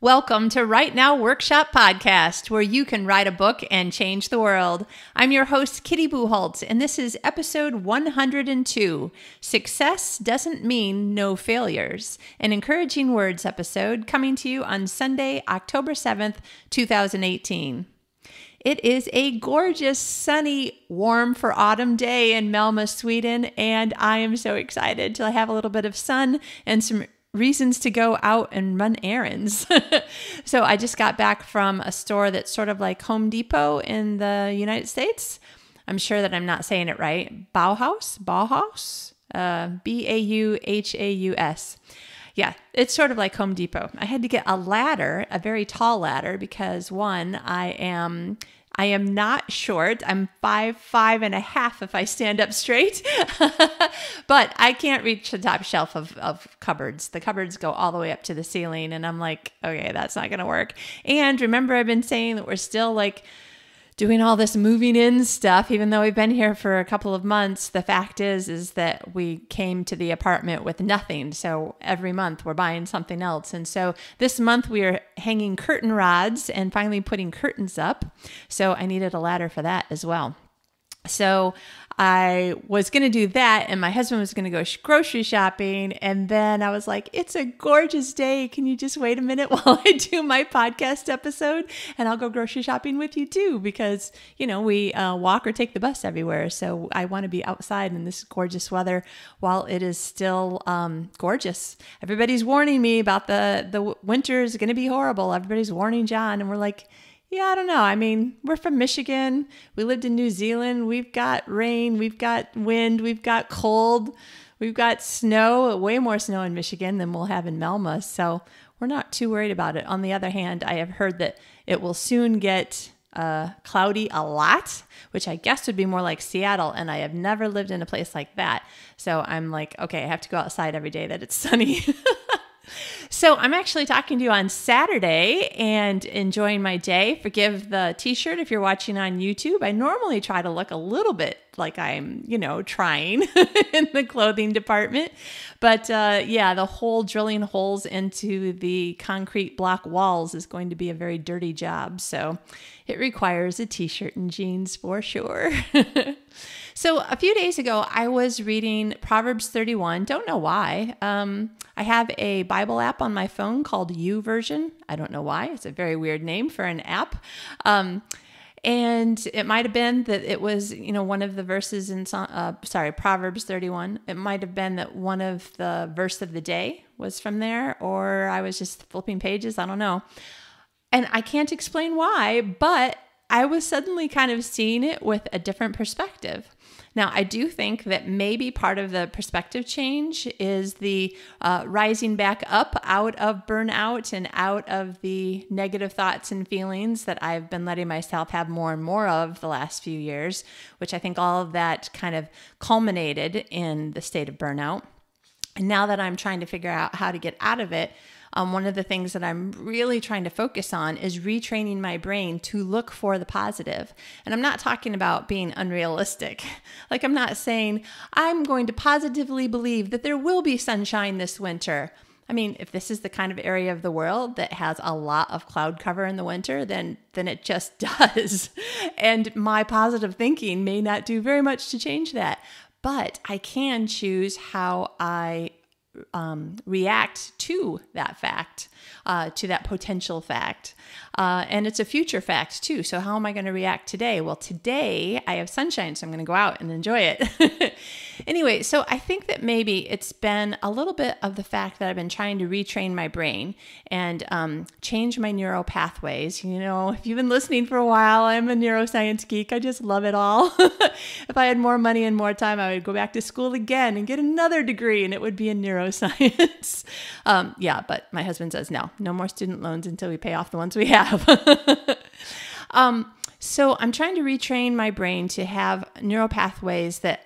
Welcome to Right Now Workshop Podcast, where you can write a book and change the world. I'm your host, Kitty Bucholtz, and this is episode 102, Success Doesn't Mean No Failures, an encouraging words episode coming to you on Sunday, October 7th, 2018. It is a gorgeous, sunny, warm for autumn day in Malmö, Sweden, and I am so excited to have a little bit of sun and some reasons to go out and run errands. So I just got back from a store that's sort of like Home Depot in the United States. I'm sure that I'm not saying it right. Bauhaus, Bauhaus. Yeah, it's sort of like Home Depot. I had to get a ladder, a very tall ladder, because one, I am not short. I'm 5'5.5" if I stand up straight, but I can't reach the top shelf of cupboards. The cupboards go all the way up to the ceiling, and I'm like, okay, that's not going to work. And remember, I've been saying that we're still like doing all this moving in stuff, even though we've been here for a couple of months. The fact is that we came to the apartment with nothing. So every month we're buying something else. And so this month we are hanging curtain rods and finally putting curtains up. So I needed a ladder for that as well. So I was going to do that, and my husband was going to go grocery shopping, and then I was like, it's a gorgeous day. Can you just wait a minute while I do my podcast episode, and I'll go grocery shopping with you too, because, you know, we walk or take the bus everywhere, so I want to be outside in this gorgeous weather while it is still gorgeous. Everybody's warning me about the winter is going to be horrible. Everybody's warning John, and we're like, yeah, I don't know. I mean, we're from Michigan. We lived in New Zealand. We've got rain. We've got wind. We've got cold. We've got snow, way more snow in Michigan than we'll have in Malmö. So we're not too worried about it. On the other hand, I have heard that it will soon get cloudy a lot, which I guess would be more like Seattle. And I have never lived in a place like that. So I'm like, okay, I have to go outside every day that it's sunny. So I'm actually talking to you on Saturday and enjoying my day. Forgive the t-shirt if you're watching on YouTube. I normally try to look a little bit like I'm, trying in the clothing department. But yeah, the whole drilling holes into the concrete block walls is going to be a very dirty job. So it requires a t-shirt and jeans for sure. So a few days ago, I was reading Proverbs 31. Don't know why. I have a Bible app on my phone called YouVersion. I don't know why. It's a very weird name for an app. And it might have been that it was, one of the verses in, Proverbs 31. It might have been that one of the verse of the day was from there, or I was just flipping pages. I don't know. And I can't explain why, but I was suddenly kind of seeing it with a different perspective. Now, I do think that maybe part of the perspective change is the rising back up out of burnout and out of the negative thoughts and feelings that I've been letting myself have more and more of the last few years, which I think all of that kind of culminated in the state of burnout. And now that I'm trying to figure out how to get out of it, one of the things that I'm really trying to focus on is retraining my brain to look for the positive. And I'm not talking about being unrealistic. Like, I'm not saying I'm going to positively believe that there will be sunshine this winter. I mean, if this is the kind of area of the world that has a lot of cloud cover in the winter, then it just does. And my positive thinking may not do very much to change that. But I can choose how I react to that fact, to that potential fact. And it's a future fact too. So how am I going to react today? Well, today I have sunshine, so I'm going to go out and enjoy it. Anyway, so I think that maybe it's been a little bit of the fact that I've been trying to retrain my brain and change my neural pathways. If you've been listening for a while, I'm a neuroscience geek. I just love it all. If I had more money and more time, I would go back to school again and get another degree, and it would be in neuroscience. Yeah, but my husband says no more student loans until we pay off the ones we have. So I'm trying to retrain my brain to have neural pathways that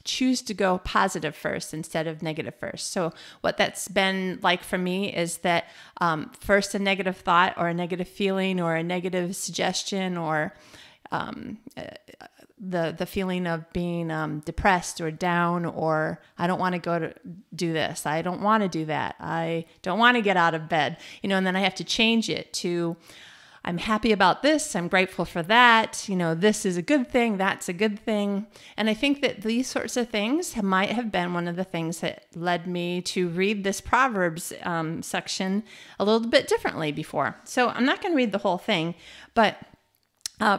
choose to go positive first instead of negative first. So what that's been like for me is that first a negative thought or a negative feeling or a negative suggestion or the feeling of being depressed or down, or I don't want to go to do this. I don't want to do that. I don't want to get out of bed, and then I have to change it to, I'm happy about this. I'm grateful for that. This is a good thing. That's a good thing. And I think that these sorts of things might have been one of the things that led me to read this Proverbs section a little bit differently before. So I'm not going to read the whole thing, but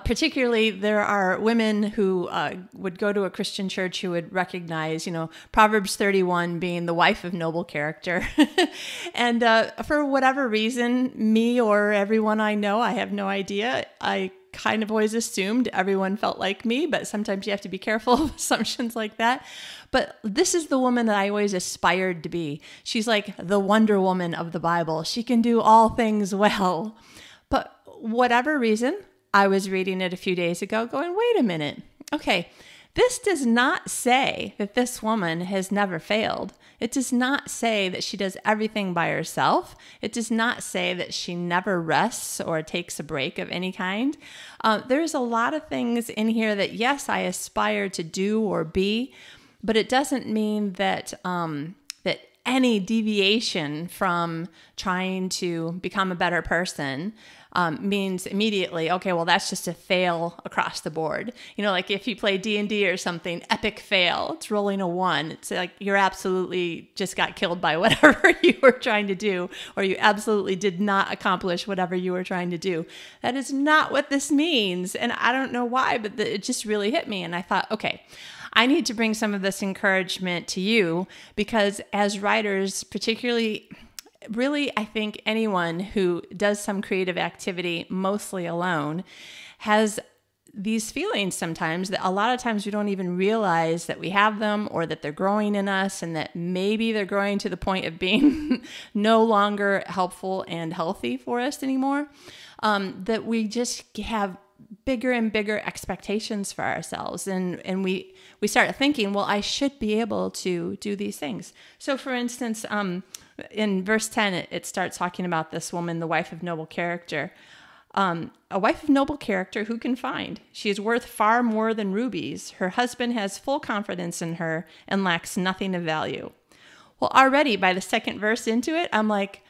particularly, there are women who would go to a Christian church who would recognize, Proverbs 31 being the wife of noble character. And for whatever reason, me or everyone I know, I have no idea. I kind of always assumed everyone felt like me, but sometimes you have to be careful of assumptions like that. But this is the woman that I always aspired to be. She's like the Wonder Woman of the Bible. She can do all things well. But whatever reason, I was reading it a few days ago going, wait a minute. Okay, this does not say that this woman has never failed. It does not say that she does everything by herself. It does not say that she never rests or takes a break of any kind. There's a lot of things in here that, yes, I aspire to do or be, but it doesn't mean that that any deviation from trying to become a better person means immediately, okay, well, that's just a fail across the board. Like if you play D&D or something, epic fail, it's rolling a 1. It's like you're absolutely just got killed by whatever you were trying to do, or you absolutely did not accomplish whatever you were trying to do. That is not what this means. And I don't know why, but it just really hit me. And I thought, okay, I need to bring some of this encouragement to you, because as writers, particularly, really, I think anyone who does some creative activity mostly alone has these feelings sometimes that a lot of times we don't even realize that we have them, or that they're growing in us, and that maybe they're growing to the point of being no longer helpful and healthy for us anymore. That we just have bigger and bigger expectations for ourselves. And we start thinking, well, I should be able to do these things. So for instance, in verse 10, it starts talking about this woman, the wife of noble character. A wife of noble character who can find? She is worth far more than rubies. Her husband has full confidence in her and lacks nothing of value. Well, already by the second verse into it, I'm like,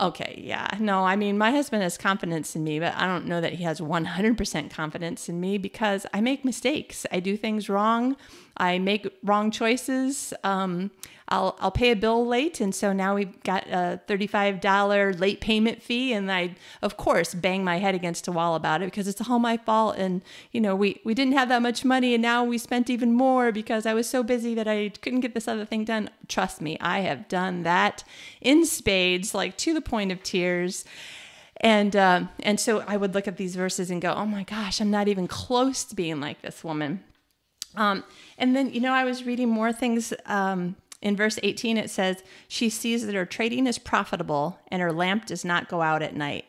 okay, yeah, no, I mean, my husband has confidence in me, but I don't know that he has 100% confidence in me, because I make mistakes. I do things wrong. I make wrong choices. I'll pay a bill late, and so now we've got a $35 late payment fee, and I, of course, bang my head against a wall about it because it's all my fault, and we didn't have that much money, and now we spent even more because I was so busy that I couldn't get this other thing done. Trust me, I have done that in spades, like to the point of tears. And so I would look at these verses and go, oh my gosh, I'm not even close to being like this woman. And then, I was reading more things. In verse 18, it says, she sees that her trading is profitable and her lamp does not go out at night.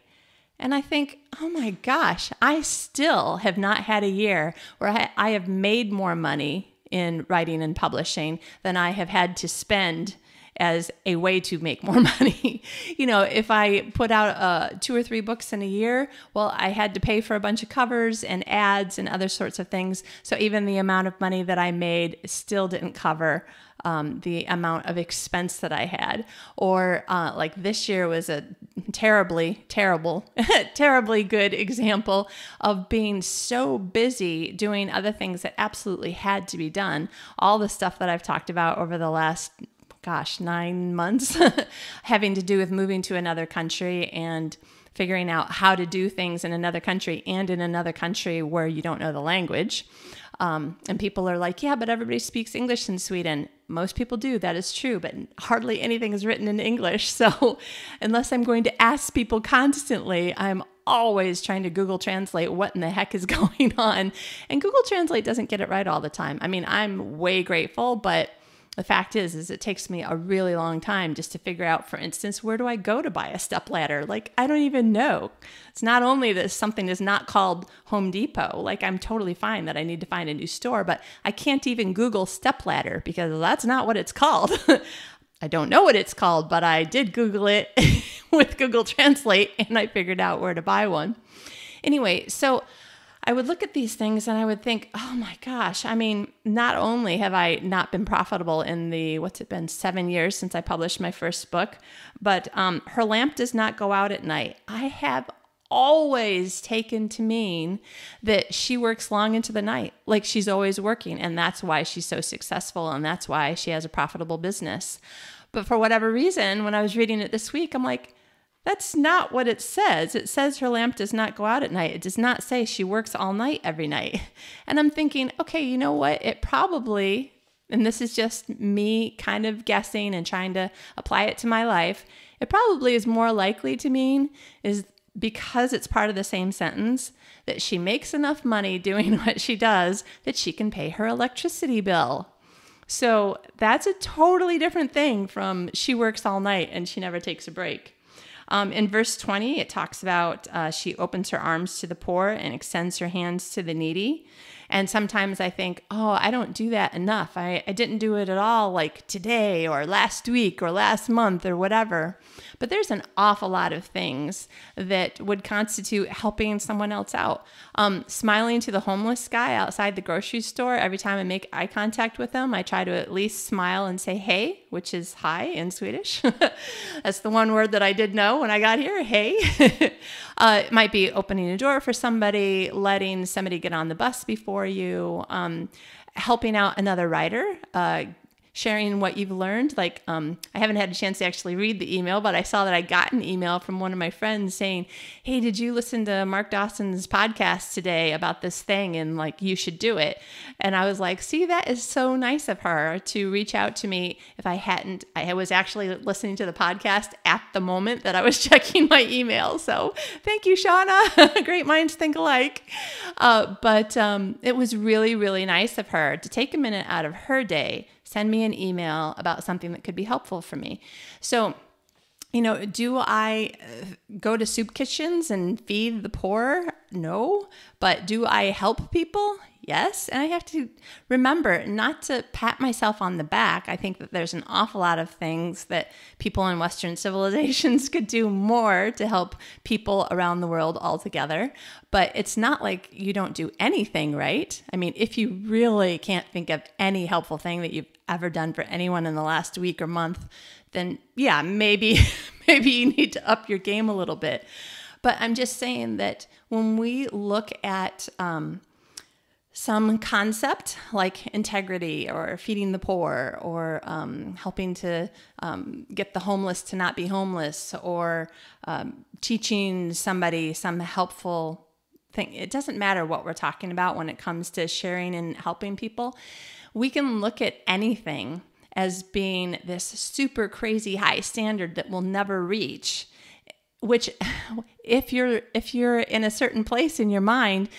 And I think, oh my gosh, I still have not had a year where I have made more money in writing and publishing than I have had to spend as a way to make more money. If I put out 2 or 3 books in a year, well, I had to pay for a bunch of covers and ads and other sorts of things. So even the amount of money that I made still didn't cover the amount of expense that I had. Or like this year was a terribly good example of being so busy doing other things that absolutely had to be done. All the stuff that I've talked about over the last 9 months having to do with moving to another country and figuring out how to do things in another country, and in another country where you don't know the language. And people are like, yeah, but everybody speaks English in Sweden. Most people do. That is true, but hardly anything is written in English. So unless I'm going to ask people constantly, I'm always trying to Google Translate what in the heck is going on. And Google Translate doesn't get it right all the time. I mean, I'm way grateful, but the fact is it takes me a really long time just to figure out, for instance, where do I go to buy a stepladder? Like, I don't even know. It's not only that something is not called Home Depot. Like, I'm totally fine that I need to find a new store, but I can't even Google stepladder because that's not what it's called. I don't know what it's called, but I did Google it with Google Translate and I figured out where to buy one. Anyway, so I would look at these things and I would think, oh my gosh, I mean, not only have I not been profitable in the, 7 years since I published my first book, but her lamp does not go out at night. I have always taken to mean that she works long into the night, like she's always working, and that's why she's so successful, and that's why she has a profitable business. But for whatever reason, when I was reading it this week, I'm like, that's not what it says. It says her lamp does not go out at night. It does not say she works all night every night. And I'm thinking, okay, you know what? It probably, and this is just me kind of guessing and trying to apply it to my life, it probably is more likely to mean is because it's part of the same sentence that she makes enough money doing what she does that she can pay her electricity bill. So that's a totally different thing from she works all night and she never takes a break. In verse 20, it talks about she opens her arms to the poor and extends her hands to the needy. And sometimes I think, oh, I don't do that enough. I didn't do it at all like today or last week or last month or whatever. But there's an awful lot of things that would constitute helping someone else out. Smiling to the homeless guy outside the grocery store, every time I make eye contact with them, I try to at least smile and say, hey, which is hi in Swedish. That's the one word that I did know when I got here, hey. It might be opening a door for somebody, letting somebody get on the bus before you, helping out another rider, sharing what you've learned. Like, I haven't had a chance to actually read the email, but I saw that I got an email from one of my friends saying, hey, did you listen to Mark Dawson's podcast today about this thing? And like, you should do it. And I was like, see, that is so nice of her to reach out to me. If I hadn't, I was actually listening to the podcast at the moment that I was checking my email. So thank you, Shauna. Great minds think alike. But it was really, really nice of her to take a minute out of her day, send me an email about something that could be helpful for me. So, you know, do I go to soup kitchens and feed the poor? No. But do I help people? Yes. And I have to remember not to pat myself on the back. I think that there's an awful lot of things that people in Western civilizations could do more to help people around the world altogether. But it's not like you don't do anything, right? I mean, if you really can't think of any helpful thing that you've ever done for anyone in the last week or month, then yeah, maybe you need to up your game a little bit. But I'm just saying that when we look at some concept like integrity or feeding the poor or helping to get the homeless to not be homeless or teaching somebody some helpful thing, it doesn't matter what we're talking about when it comes to sharing and helping people. We can look at anything as being this super crazy high standard that we'll never reach, which if you're in a certain place in your mind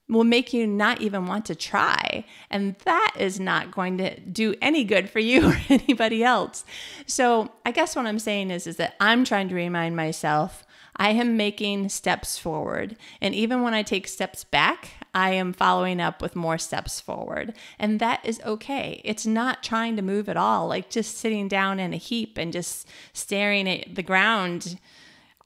will make you not even want to try. And that is not going to do any good for you or anybody else. So I guess what I'm saying is that I'm trying to remind myself I am making steps forward. And even when I take steps back, I am following up with more steps forward. And that is okay. It's not trying to move at all, like just sitting down in a heap and just staring at the ground,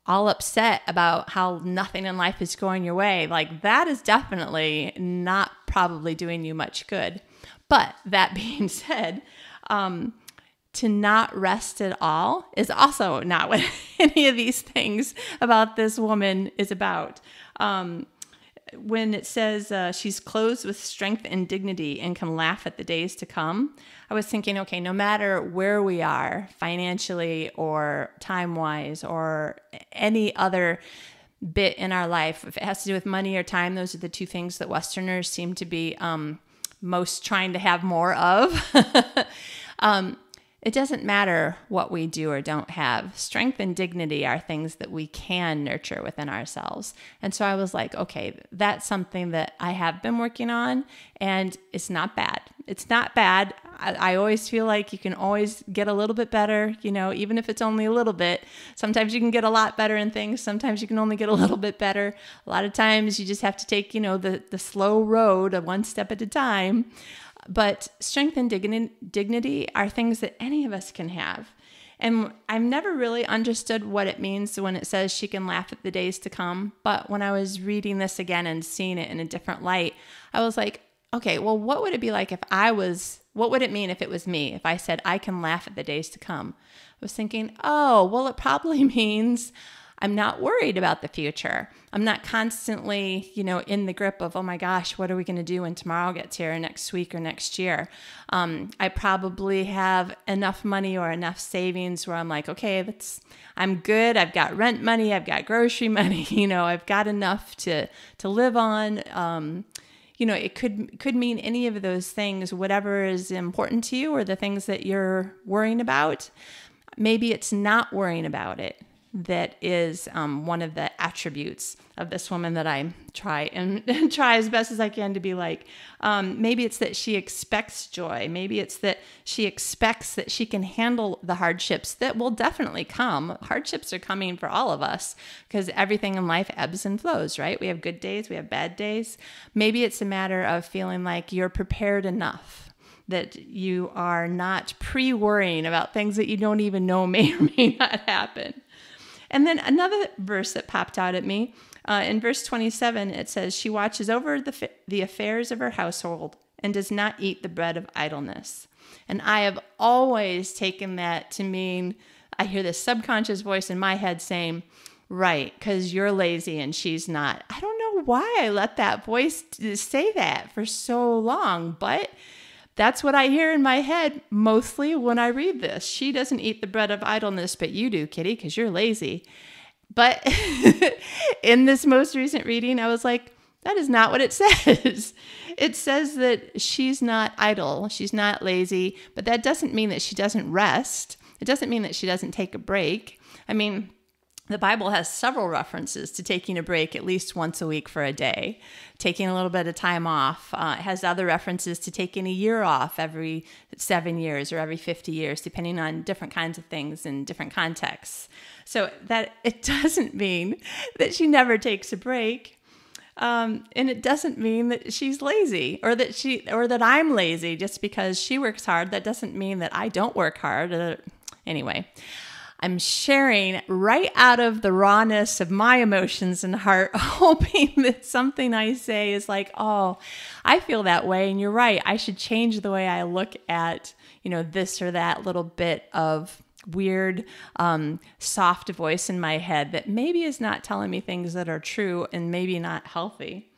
all upset about how nothing in life is going your way. Like that is definitely not probably doing you much good. But that being said, to not rest at all is also not what any of these things about this woman is about. When it says she's clothed with strength and dignity and can laugh at the days to come, I was thinking, okay, no matter where we are financially or time-wise or any other bit in our life, if it has to do with money or time, those are the two things that Westerners seem to be most trying to have more of. It doesn't matter what we do or don't have. Strength and dignity are things that we can nurture within ourselves. And so I was like, okay, that's something that I have been working on, and it's not bad. It's not bad. I always feel like you can always get a little bit better, you know, even if it's only a little bit. Sometimes you can get a lot better in things. Sometimes you can only get a little bit better. A lot of times you just have to take, you know, the slow road of one step at a time. But strength and dignity are things that any of us can have. And I've never really understood what it means when it says she can laugh at the days to come. But when I was reading this again and seeing it in a different light, I was like, okay, well, what would it be like what would it mean if it was me? If I said, I can laugh at the days to come? I was thinking, oh, well, it probably means I'm not worried about the future. I'm not constantly, in the grip of, oh my gosh, what are we going to do when tomorrow gets here or next week or next year? I probably have enough money or enough savings where I'm like, okay, I'm good. I've got rent money. I've got grocery money. I've got enough to live on. It could mean any of those things, whatever is important to you or the things that you're worrying about. Maybe it's not worrying about it that is one of the attributes of this woman that I try as best as I can to be like. Maybe it's that she expects joy. Maybe it's that she expects that she can handle the hardships that will definitely come. Hardships are coming for all of us because everything in life ebbs and flows, right? We have good days, we have bad days. Maybe it's a matter of feeling like you're prepared enough, that you are not pre-worrying about things that you don't even know may or may not happen. And then another verse that popped out at me, in verse 27, it says, she watches over the affairs of her household and does not eat the bread of idleness. And I have always taken that to mean, I hear this subconscious voice in my head saying, right, because you're lazy and she's not. I don't know why I let that voice say that for so long, but that's what I hear in my head mostly when I read this. She doesn't eat the bread of idleness, but you do, Kitty, because you're lazy. But in this most recent reading, I was like, that is not what it says. It says that she's not idle, she's not lazy, but that doesn't mean that she doesn't rest. It doesn't mean that she doesn't take a break. I mean, the Bible has several references to taking a break at least once a week for a day, taking a little bit of time off. It has other references to taking a year off every 7 years or every 50 years, depending on different kinds of things in different contexts. So that it doesn't mean that she never takes a break. And it doesn't mean that she's lazy or that I'm lazy just because she works hard. That doesn't mean that I don't work hard. Anyway, I'm sharing right out of the rawness of my emotions and heart, hoping that something I say is like, oh, I feel that way. And you're right. I should change the way I look at, this or that little bit of weird, soft voice in my head that maybe is not telling me things that are true and maybe not healthy.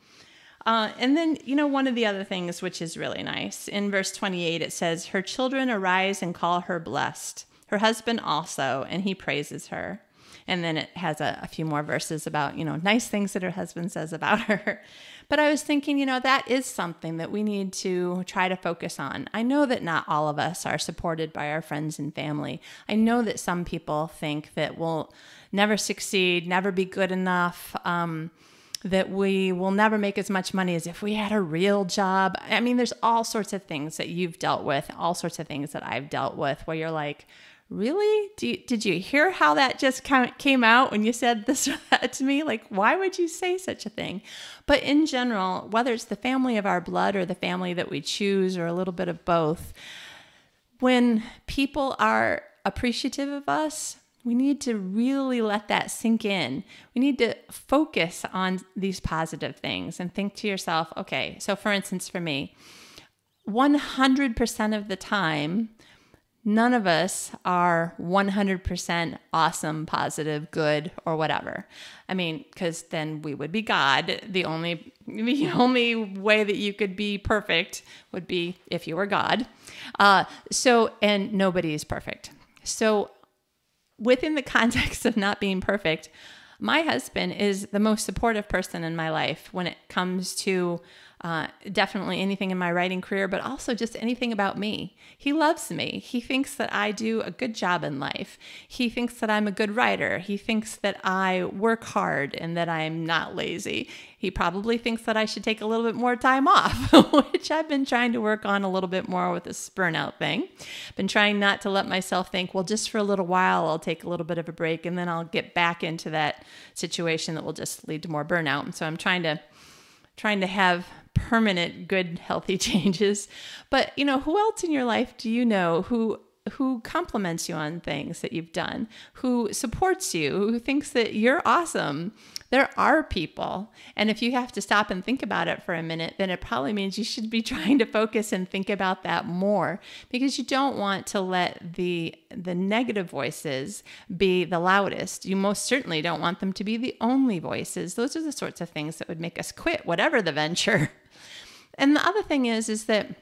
And then, one of the other things, which is really nice, in verse 28, it says, her children arise and call her blessed. Her husband also, and he praises her. And then it has a few more verses about, nice things that her husband says about her. But I was thinking, that is something that we need to try to focus on. I know that not all of us are supported by our friends and family. I know that some people think that we'll never succeed, never be good enough, that we will never make as much money as if we had a real job. I mean, there's all sorts of things that you've dealt with, all sorts of things that I've dealt with where you're like, really? Did you hear how that just came out when you said this or that to me? Like, why would you say such a thing? But in general, whether it's the family of our blood or the family that we choose or a little bit of both, when people are appreciative of us, we need to really let that sink in. We need to focus on these positive things and think to yourself, okay, so for instance, for me, 100% of the time, none of us are 100% awesome, positive, good, or whatever. I mean, because then we would be God. The only way that you could be perfect would be if you were God. And nobody is perfect. So within the context of not being perfect, my husband is the most supportive person in my life when it comes to definitely anything in my writing career, but also just anything about me. He loves me. He thinks that I do a good job in life. He thinks that I'm a good writer. He thinks that I work hard and that I'm not lazy. He probably thinks that I should take a little bit more time off, which I've been trying to work on a little bit more with this burnout thing. Been trying not to let myself think, well, just for a little while, I'll take a little bit of a break and then I'll get back into that situation that will just lead to more burnout. And so I'm trying to have permanent, good, healthy changes. But, who else in your life do you know who who compliments you on things that you've done, who supports you, who thinks that you're awesome. There are people. And if you have to stop and think about it for a minute, then it probably means you should be trying to focus and think about that more, because you don't want to let the negative voices be the loudest. You most certainly don't want them to be the only voices. Those are the sorts of things that would make us quit whatever the venture. And the other thing is that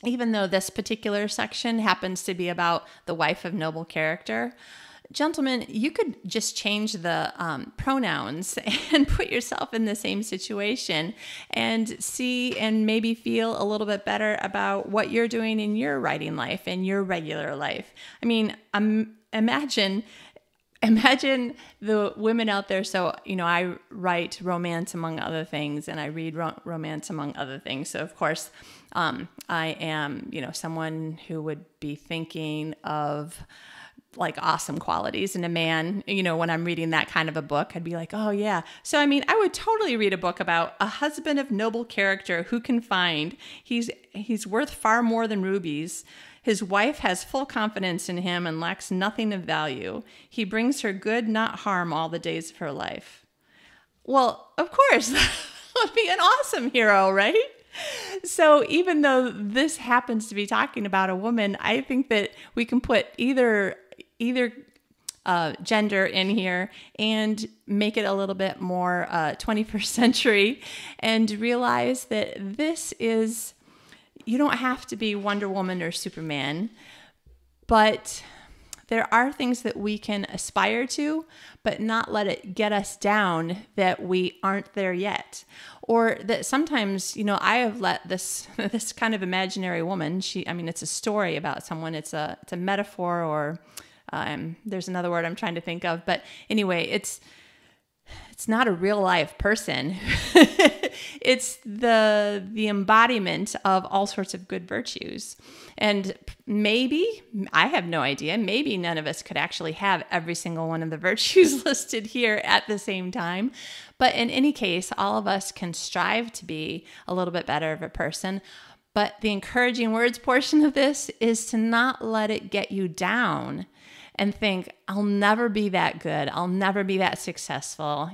even though this particular section happens to be about the wife of noble character, gentlemen, you could just change the pronouns and put yourself in the same situation and see and maybe feel a little bit better about what you're doing in your writing life and your regular life. I mean, imagine the women out there. So, I write romance among other things, and I read romance among other things. So, of course, I am, someone who would be thinking of like awesome qualities in a man. When I'm reading that kind of a book, I'd be like, oh yeah. So, I would totally read a book about a husband of noble character who can find he's worth far more than rubies. His wife has full confidence in him and lacks nothing of value. He brings her good, not harm, all the days of her life. Well, of course, that would be an awesome hero, right? So even though this happens to be talking about a woman, I think that we can put either gender in here and make it a little bit more 21st century, and realize that this is... You don't have to be Wonder Woman or Superman, but there are things that we can aspire to, but not let it get us down that we aren't there yet. Or that sometimes, I have let this kind of imaginary woman, it's a story about someone, it's a metaphor, or there's another word I'm trying to think of, but anyway, it's not a real life person. It's the embodiment of all sorts of good virtues. And maybe, I have no idea, maybe none of us could actually have every single one of the virtues listed here at the same time. But in any case, all of us can strive to be a little bit better of a person. But the encouraging words portion of this is to not let it get you down and think, I'll never be that good. I'll never be that successful.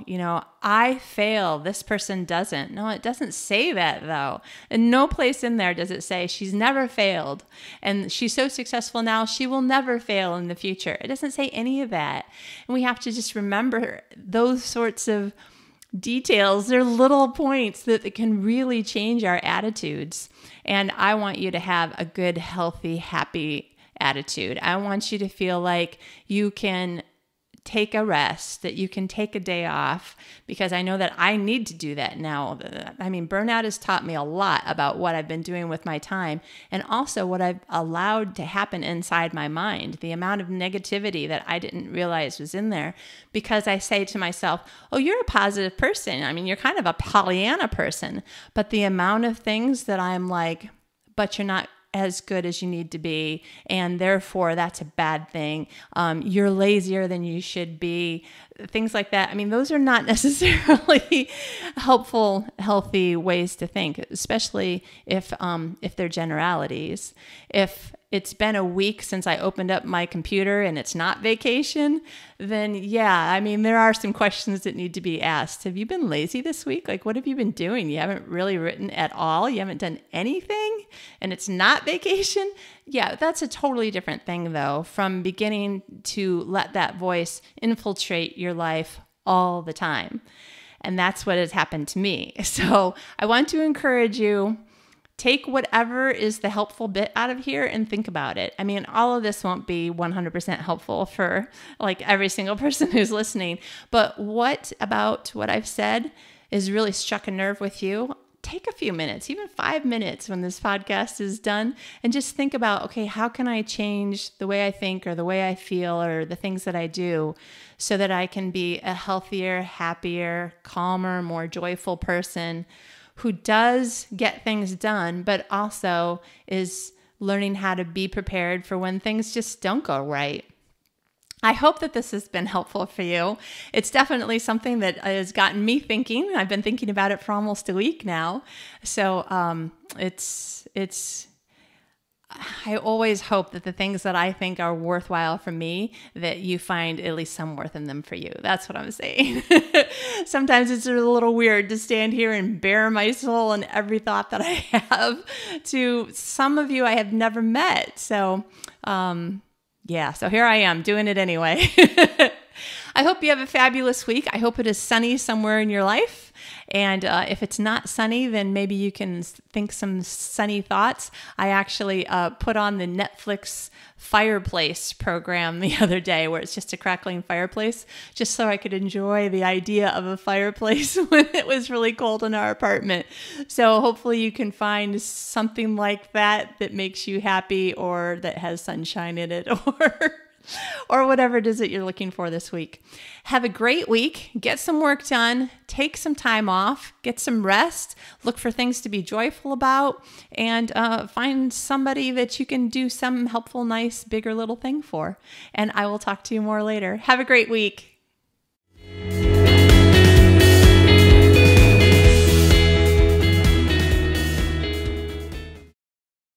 I fail. This person doesn't. No, it doesn't say that though. In no place in there does it say she's never failed. And she's so successful now, she will never fail in the future. It doesn't say any of that. And we have to just remember those sorts of details. They're little points that can really change our attitudes. And I want you to have a good, healthy, happy attitude. I want you to feel like you can take a rest, that you can take a day off, because I know that I need to do that now. Burnout has taught me a lot about what I've been doing with my time, and also what I've allowed to happen inside my mind, the amount of negativity that I didn't realize was in there, because I say to myself, oh, you're a positive person. You're kind of a Pollyanna person, but the amount of things that I'm like, but you're not as good as you need to be, and therefore that's a bad thing. You're lazier than you should be. Things like that. Those are not necessarily helpful, healthy ways to think, especially if they're generalities. If it's been a week since I opened up my computer and it's not vacation, then yeah, there are some questions that need to be asked. Have you been lazy this week? Like, what have you been doing? You haven't really written at all. You haven't done anything, and it's not vacation. Yeah, that's a totally different thing though, from beginning to let that voice infiltrate your life all the time. And that's what has happened to me. So I want to encourage you, take whatever is the helpful bit out of here and think about it. All of this won't be 100% helpful for like every single person who's listening, but what about what I've said is really struck a nerve with you? Take a few minutes, even 5 minutes when this podcast is done, and just think about, okay, how can I change the way I think or the way I feel or the things that I do so that I can be a healthier, happier, calmer, more joyful person who does get things done, but also is learning how to be prepared for when things just don't go right. I hope that this has been helpful for you. It's definitely something that has gotten me thinking. I've been thinking about it for almost a week now. So I always hope that the things that I think are worthwhile for me, that you find at least some worth in them for you. That's what I'm saying. Sometimes it's a little weird to stand here and bare my soul and every thought that I have to some of you I have never met. So, so here I am doing it anyway. I hope you have a fabulous week. I hope it is sunny somewhere in your life. And if it's not sunny, then maybe you can think some sunny thoughts. I actually put on the Netflix fireplace program the other day, where it's just a crackling fireplace, just so I could enjoy the idea of a fireplace when it was really cold in our apartment. So hopefully you can find something like that that makes you happy, or that has sunshine in it, or whatever it is that you're looking for this week. Have a great week. Get some work done. Take some time off. Get some rest. Look for things to be joyful about, and find somebody that you can do some helpful, nice, big or little thing for. And I will talk to you more later. Have a great week.